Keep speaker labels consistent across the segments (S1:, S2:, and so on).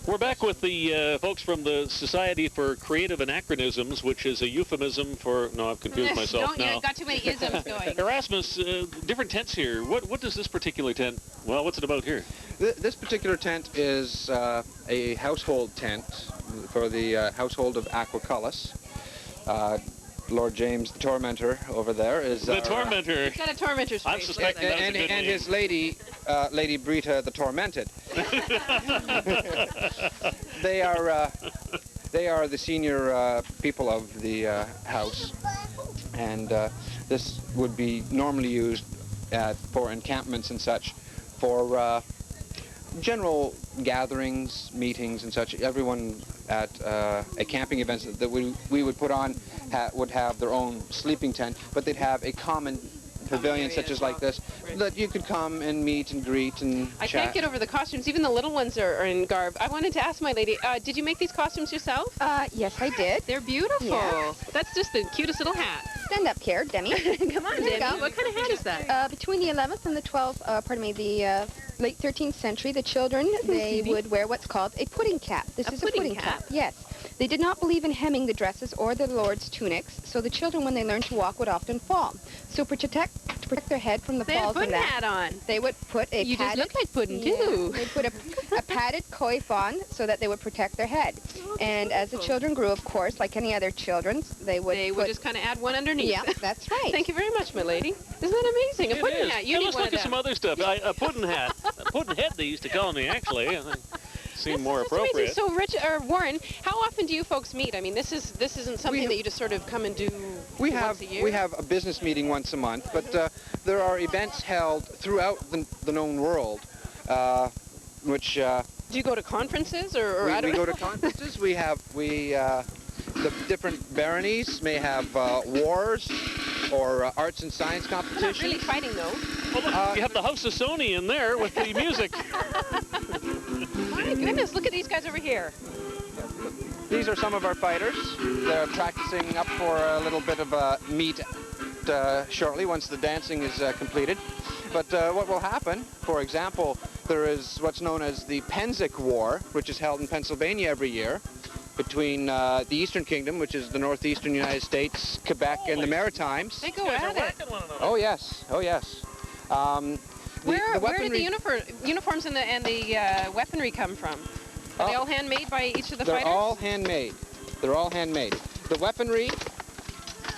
S1: We're back with the folks from the Society for Creative Anachronisms, which is a euphemism for... No, I've confused myself now.
S2: You've got too many isms going.
S1: Erasmus, different tents here. What does this particular tent... Well, what's it about here?
S3: This particular tent is a household tent for the household of Aquacullis. Lord James, the tormentor, over there is...
S1: The tormentor.
S2: He's got a tormentor's face.
S1: I'm suspecting that's a good
S3: and
S1: name.
S3: his lady, Lady Brita, the tormented. They are the senior people of the house, and this would be normally used for encampments and such, for general gatherings, meetings and such. Everyone at a camping event that we would put on would have their own sleeping tent, but they'd have a common pavilion such as like this, that you could come and meet and greet and
S2: I
S3: chat.
S2: can't get over the costumes. Even the little ones are in garb. I wanted to ask my lady, did you make these costumes yourself?
S4: Yes, I did.
S2: They're beautiful.
S4: Yeah.
S2: That's just the cutest little hat.
S4: Stand up here, Demi.
S2: Come on,
S4: There you
S2: Demi.
S4: go.
S2: What kind of hat is that?
S4: Between the 11th and the 12th, the late 13th century, the children, they would wear what's called a pudding cap. This is a pudding cap. Yes. They did not believe in hemming the dresses or the lord's tunics, so the children, when they learned to walk, would often fall. So to protect their head from the
S2: They had a
S4: falls and
S2: pudding
S4: that,
S2: hat on.
S4: they would put a
S2: You just
S4: padded...
S2: look like pudding, too.
S4: They'd put a padded coif on so that they would protect their head. And as the children grew, of course, like any other children, they would
S2: just kind of add one underneath.
S4: Yeah, that's right.
S2: Thank you very much, my lady. Isn't that amazing? A pudding hat. You
S1: Hey,
S2: need
S1: let's
S2: one
S1: look
S2: of
S1: at some
S2: them.
S1: other stuff. A pudding hat. A pudding head, they used to call me, actually. I think seemed more
S2: That's
S1: appropriate.
S2: amazing. So, Rich or Warren, how often do you folks meet? I mean, this isn't something that you just sort of come and do once a year.
S3: We have a business meeting once a month, but there are events held throughout the known world, which
S2: Do you go to conferences or I don't
S3: we
S2: know?
S3: go to conferences. The different baronies may have wars or arts and science
S2: They're
S3: competitions.
S2: not really fighting, though.
S1: Well, look, you have the House of Sony in there with the music.
S2: My goodness, look at these guys over here.
S3: These are some of our fighters. They're practicing up for a little bit of a meet shortly once the dancing is completed. But what will happen, for example, there is what's known as the Penzic War, which is held in Pennsylvania every year between the Eastern Kingdom, which is the northeastern United States, Quebec, and the Maritimes.
S2: They go at it.
S3: Oh yes, oh yes.
S2: Where did the uniforms and the weaponry come from? Are they all handmade by each of the
S3: They're
S2: fighters?
S3: all handmade. They're all handmade. The weaponry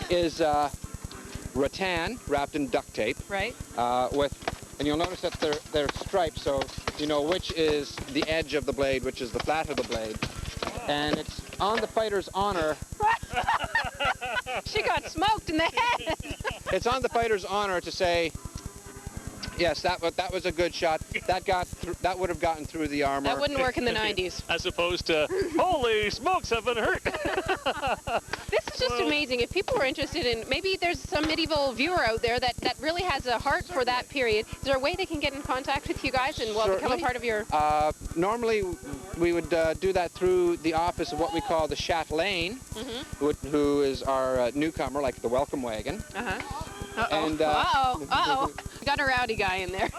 S3: is rattan wrapped in duct tape.
S2: Right.
S3: And you'll notice that they're striped, so you know which is the edge of the blade, which is the flat of the blade. And it's on the fighter's honor.
S2: She got smoked in the head.
S3: It's on the fighter's honor to say, yes, that was a good shot. That would have gotten through the armor.
S2: That wouldn't work in the 90s.
S1: As opposed to, holy smokes, I've been hurt.
S2: This is just amazing. If people are interested in, maybe there's some medieval viewer out there that really has a heart for that period. Is there a way they can get in contact with you guys and become a part of your...
S3: Normally, we would do that through the office of what we call the chatelaine, who is our newcomer, like the welcome wagon.
S2: Uh-oh.
S3: And,
S2: uh-oh. Uh-oh. Got a rowdy guy in there.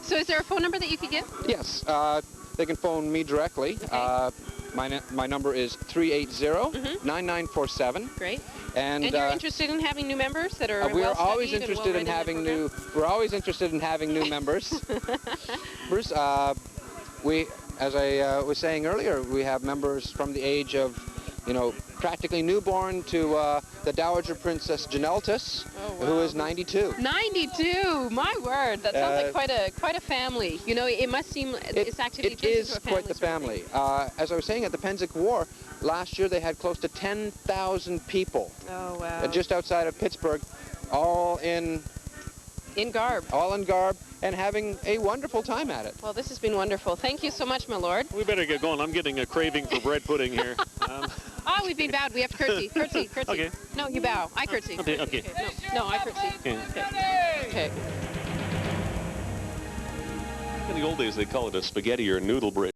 S2: So is there a phone number that you could give?
S3: Yes. They can phone me directly.
S2: Okay.
S3: My number is 380-9947.
S2: Great.
S3: And
S2: you're interested in having new members that are
S3: we're
S2: well-studied
S3: always
S2: and
S3: interested in
S2: well-read
S3: having
S2: the
S3: new. We're always interested in having new members. Bruce, as I was saying earlier, we have members from the age of, practically newborn to the Dowager Princess Janeltis, who is 92.
S2: 92! My word, that sounds like quite a family. It must seem this activity
S3: It
S2: turns
S3: is
S2: into a
S3: quite the family. As I was saying, at the Penzic War, last year they had close to 10,000 people.
S2: Oh, wow.
S3: Just outside of Pittsburgh, all in
S2: garb.
S3: All in garb, and having a wonderful time at it.
S2: Well, this has been wonderful. Thank you so much, my lord.
S1: We better get going. I'm getting a craving for bread pudding here.
S2: We've been bowed. We have to curtsy. Curtsy.
S1: Okay.
S2: No, you bow. I curtsy.
S1: Okay.
S2: No, I curtsy.
S1: Okay.
S2: Okay.
S1: In the old days, they call it a spaghetti or noodle bread.